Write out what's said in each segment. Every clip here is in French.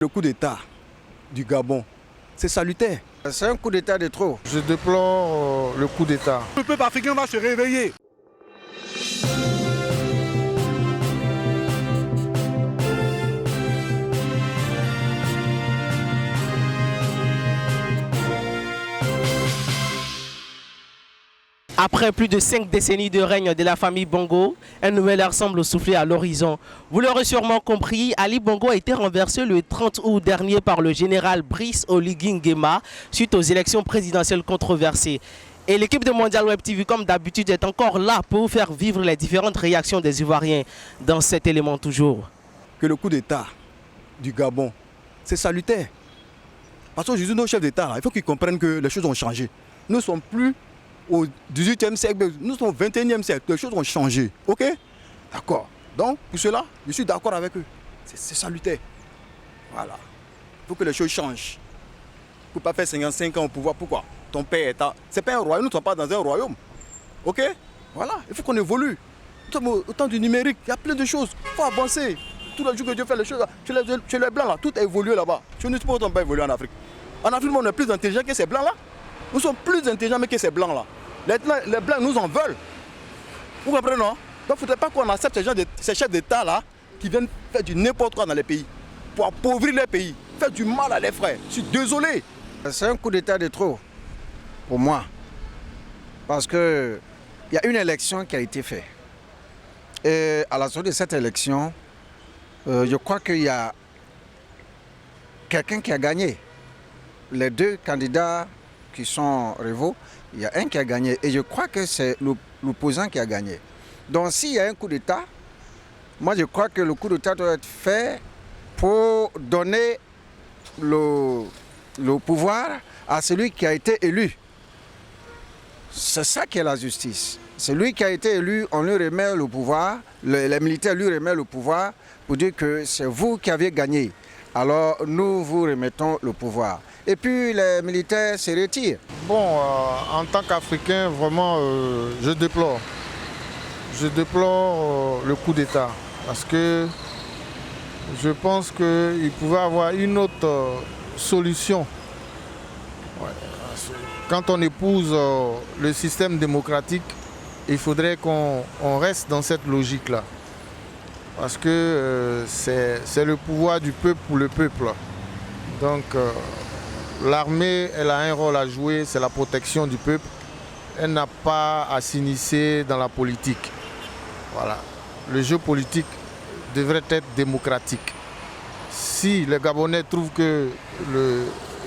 Le coup d'État du Gabon, c'est salutaire. C'est un coup d'État de trop. Je déplore le coup d'État. Le peuple africain va se réveiller. Après plus de 5 décennies de règne de la famille Bongo, un nouvel ère semble souffler à l'horizon. Vous l'aurez sûrement compris, Ali Bongo a été renversé le 30 août dernier par le général Brice Oligui Nguema suite aux élections présidentielles controversées. Et l'équipe de Mondial Web TV, comme d'habitude, est encore là pour vous faire vivre les différentes réactions des Ivoiriens dans cet élément toujours. Que le coup d'État du Gabon, c'est salutaire. Parce qu'aujourd'hui, nos chefs d'État, il faut qu'ils comprennent que les choses ont changé. Nous ne sommes plus au 18e siècle, nous sommes au 21e siècle, les choses ont changé. Ok? D'accord. Donc, pour cela, je suis d'accord avec eux. C'est salutaire. Voilà. Il faut que les choses changent. Il ne faut pas faire 55 ans au pouvoir. Pourquoi? Ton père est à... C'est pas un royaume, nous ne sommes pas dans un royaume. Ok? Voilà. Il faut qu'on évolue. Nous sommes au temps du numérique, il y a plein de choses. Il faut avancer. Tous les jours que Dieu fait les choses, chez les blancs là, tout a évolué là-bas. Chez nous, nous ne pouvons pas évoluer en Afrique. En Afrique, on est plus intelligent que ces blancs là. Nous sommes plus intelligents que ces blancs là. Les blancs nous en veulent. Vous comprenez, non? Donc il ne faudrait pas qu'on accepte ces chefs d'État là qui viennent faire du n'importe quoi dans les pays. Pour appauvrir les pays, faire du mal à les frères. Je suis désolé. C'est un coup d'État de trop, pour moi. Parce qu'il y a une élection qui a été faite. Et à la suite de cette élection, je crois qu'il y a quelqu'un qui a gagné. Les deux candidats qui sont rivaux, il y a un qui a gagné. Et je crois que c'est l'opposant qui a gagné. Donc s'il y a un coup d'État, moi je crois que le coup d'État doit être fait pour donner le pouvoir à celui qui a été élu. C'est ça qui est la justice. Celui qui a été élu, on lui remet le pouvoir, les militaires lui remettent le pouvoir pour dire que c'est vous qui avez gagné. Alors nous vous remettons le pouvoir. Et puis les militaires se retirent. Bon, en tant qu'Africain, vraiment, je déplore. Je déplore le coup d'État parce que je pense qu'il pouvait avoir une autre solution. Ouais. Quand on épouse le système démocratique, il faudrait qu'on reste dans cette logique-là. Parce que c'est le pouvoir du peuple pour le peuple. Donc l'armée, elle a un rôle à jouer, c'est la protection du peuple. Elle n'a pas à s'initier dans la politique. Voilà. Le jeu politique devrait être démocratique. Si les Gabonais trouvent que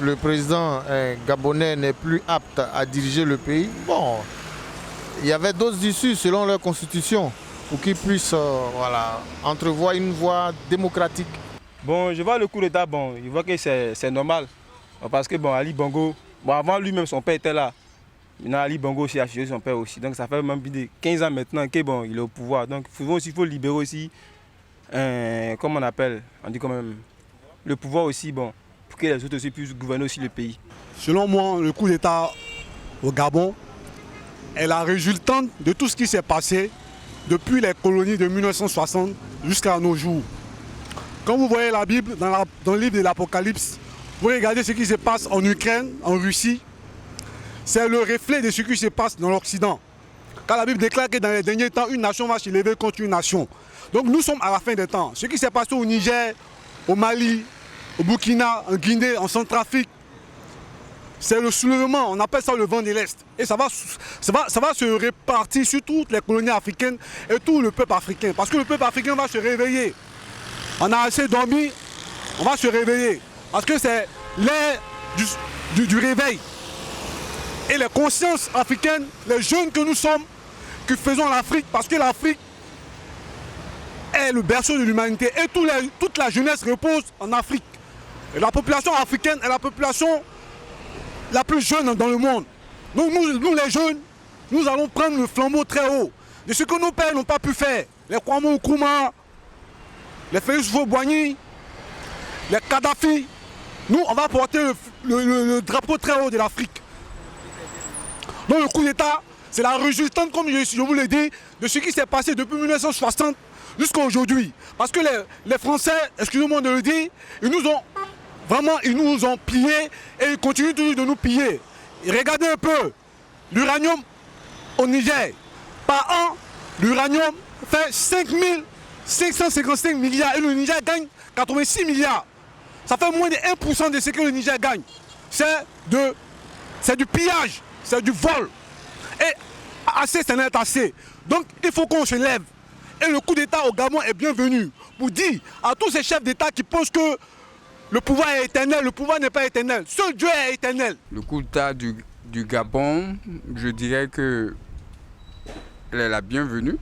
le président gabonais n'est plus apte à diriger le pays, bon, il y avait d'autres issues selon leur constitution pour qu'ils puissent entrevoir une voie démocratique. Bon, je vois le coup d'État, bon, je vois que c'est normal. Parce que bon, Ali Bongo, bon, avant lui-même, son père était là. Maintenant, Ali Bongo aussi a suivi son père aussi. Donc ça fait même 15 ans maintenant qu'il bon, il est au pouvoir. Donc il faut libérer aussi, comment on appelle, on dit quand même, le pouvoir aussi, bon, pour que les autres aussi puissent gouverner aussi le pays. Selon moi, le coup d'État au Gabon est la résultante de tout ce qui s'est passé depuis les colonies de 1960 jusqu'à nos jours. Quand vous voyez la Bible, dans le livre de l'Apocalypse, vous regardez ce qui se passe en Ukraine, en Russie, c'est le reflet de ce qui se passe dans l'Occident. Quand la Bible déclare que dans les derniers temps, une nation va s'élever contre une nation. Donc nous sommes à la fin des temps. Ce qui s'est passé au Niger, au Mali, au Burkina, en Guinée, en Centrafrique, c'est le soulèvement, on appelle ça le vent de l'Est. Et ça va se répartir sur toutes les colonies africaines et tout le peuple africain. Parce que le peuple africain va se réveiller. On a assez dormi, on va se réveiller. Parce que c'est l'ère du réveil. Et les consciences africaines, les jeunes que nous sommes, qui faisons l'Afrique, parce que l'Afrique est le berceau de l'humanité. Et toute la jeunesse repose en Afrique. Et la population africaine est la population la plus jeune dans le monde. Donc nous les jeunes, nous allons prendre le flambeau très haut de ce que nos pères n'ont pas pu faire. Les Kwame Nkrumah, les Félix Houphouët-Boigny, les Kadhafi. Nous, on va porter le drapeau très haut de l'Afrique. Donc le coup d'État, c'est la résultante, comme je vous l'ai dit, de ce qui s'est passé depuis 1960 jusqu'à aujourd'hui. Parce que les Français, excusez-moi de le dire, ils nous ont pillés et ils continuent toujours de nous piller. Et regardez un peu, l'uranium au Niger, par an, l'uranium fait 5,555 milliards et le Niger gagne 86 milliards. Ça fait moins de 1% de ce que le Niger gagne. C'est du pillage, c'est du vol. Et assez, ça n'est assez. Donc il faut qu'on se lève. Et le coup d'État au Gabon est bienvenu pour dire à tous ces chefs d'État qui pensent que le pouvoir est éternel, le pouvoir n'est pas éternel. Seul Dieu est éternel. Le coup d'État du Gabon, je dirais que elle est la bienvenue.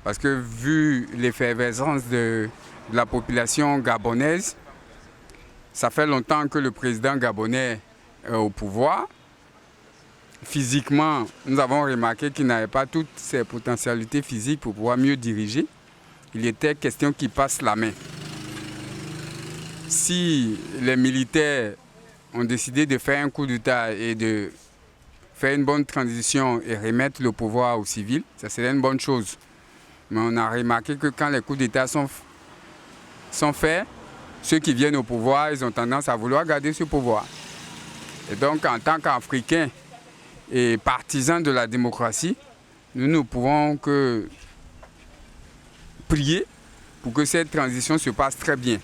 Parce que vu l'effervescence de la population gabonaise, ça fait longtemps que le président gabonais est au pouvoir. Physiquement, nous avons remarqué qu'il n'avait pas toutes ses potentialités physiques pour pouvoir mieux diriger. Il était question qu'il passe la main. Si les militaires ont décidé de faire un coup d'État et de faire une bonne transition et remettre le pouvoir aux civils, ça serait une bonne chose. Mais on a remarqué que quand les coups d'État sont faits, ceux qui viennent au pouvoir, ils ont tendance à vouloir garder ce pouvoir. Et donc, en tant qu'Africains et partisans de la démocratie, nous ne pouvons que prier pour que cette transition se passe très bien.